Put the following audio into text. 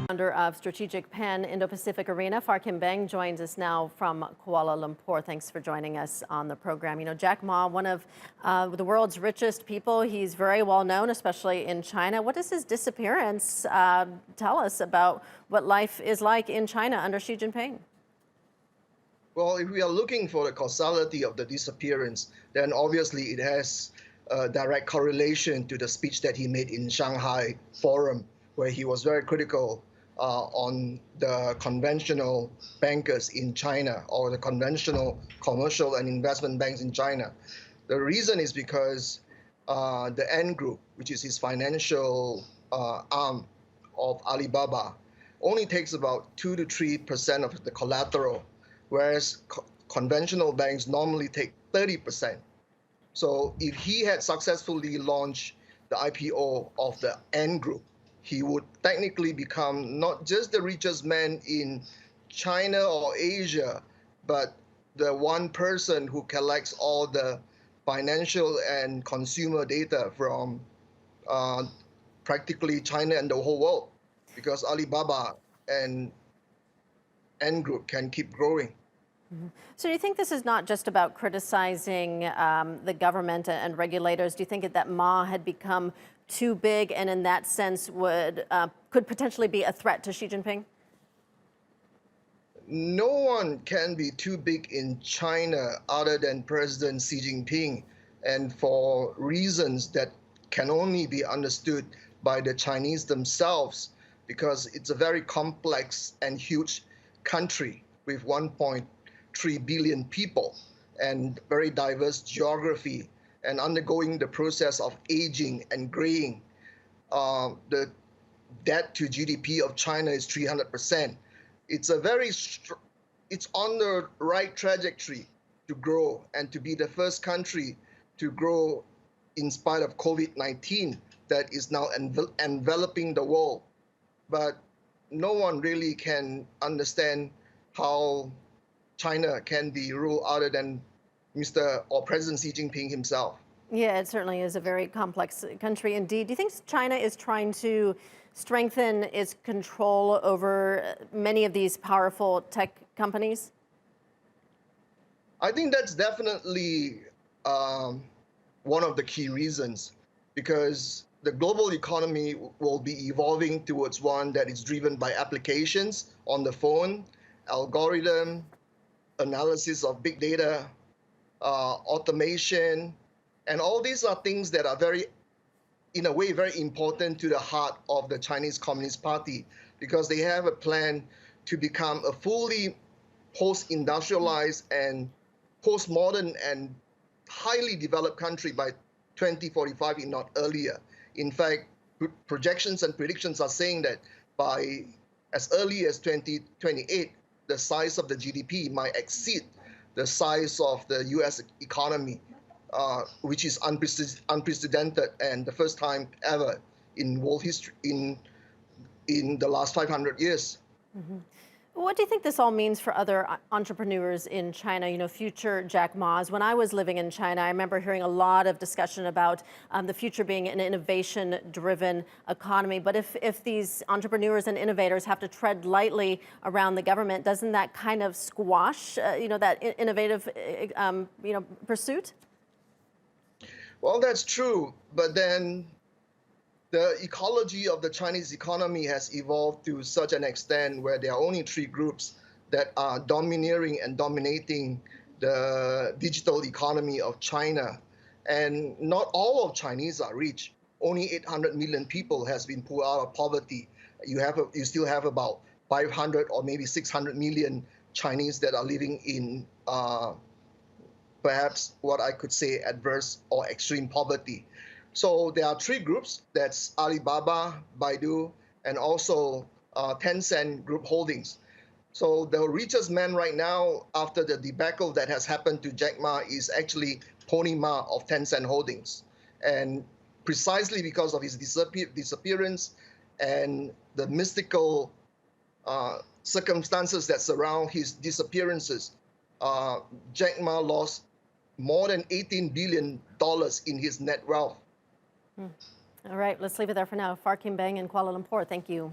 Founder of strategic Pan Indo-Pacific Arena, Phar Beng joins us now from Kuala Lumpur. Thanks for joining us on the program. You know, Jack Ma, one of the world's richest people, he's very well known, especially in China. What does his disappearance tell us about what life is like in China under Xi Jinping? Well, if we are looking for the causality of the disappearance, then obviously it has a direct correlation to the speech that he made in Shanghai Forum, where he was very critical on the conventional bankers in China or the conventional commercial and investment banks in China. The reason is because the Ant Group, which is his financial arm of Alibaba, only takes about 2 to 3% of the collateral, whereas conventional banks normally take 30%. So if he had successfully launched the IPO of the Ant Group, he would technically become not just the richest man in China or Asia, but the one person who collects all the financial and consumer data from practically China and the whole world, because Alibaba and Ant Group can keep growing. So do you think this is not just about criticizing the government and regulators? Do you think that Ma had become too big and in that sense could potentially be a threat to Xi Jinping? No one can be too big in China other than President Xi Jinping, and for reasons that can only be understood by the Chinese themselves, because it's a very complex and huge country with 1.3 billion people and very diverse geography and undergoing the process of aging and graying. The debt to GDP of China is 300%. It's on the right trajectory to grow and to be the first country to grow in spite of COVID-19 that is now enveloping the world. But no one really can understand how China can be ruled other than Mr. or President Xi Jinping himself. Yeah, it certainly is a very complex country indeed. Do you think China is trying to strengthen its control over many of these powerful tech companies? I think that's definitely one of the key reasons, because the global economy will be evolving towards one that is driven by applications on the phone, algorithm, analysis of big data, automation, and all these are things that are in a way, very important to the heart of the Chinese Communist Party, because they have a plan to become a fully post-industrialized and postmodern and highly developed country by 2045, if not earlier. In fact, projections and predictions are saying that by as early as 2028, the size of the GDP might exceed the size of the US economy, which is unprecedented and the first time ever in world history in the last 500 years. Mm-hmm. What do you think this all means for other entrepreneurs in China, you know, future Jack Ma's? When I was living in China, I remember hearing a lot of discussion about the future being an innovation-driven economy. But if these entrepreneurs and innovators have to tread lightly around the government, doesn't that kind of squash, you know, that innovative, pursuit? Well, that's true. But then the ecology of the Chinese economy has evolved to such an extent where there are only 3 groups that are domineering and dominating the digital economy of China. And not all of Chinese are rich. Only 800 million people has been pulled out of poverty. You still have about 500 or maybe 600 million Chinese that are living in perhaps what I could say adverse or extreme poverty. So there are 3 groups. That's Alibaba, Baidu, and also Tencent Group Holdings. So the richest man right now, after the debacle that has happened to Jack Ma, is actually Pony Ma of Tencent Holdings. And precisely because of his disappearance and the mystical circumstances that surround his disappearances, Jack Ma lost more than $18 billion in his net wealth. All right, let's leave it there for now. Phar Beng in Kuala Lumpur, thank you.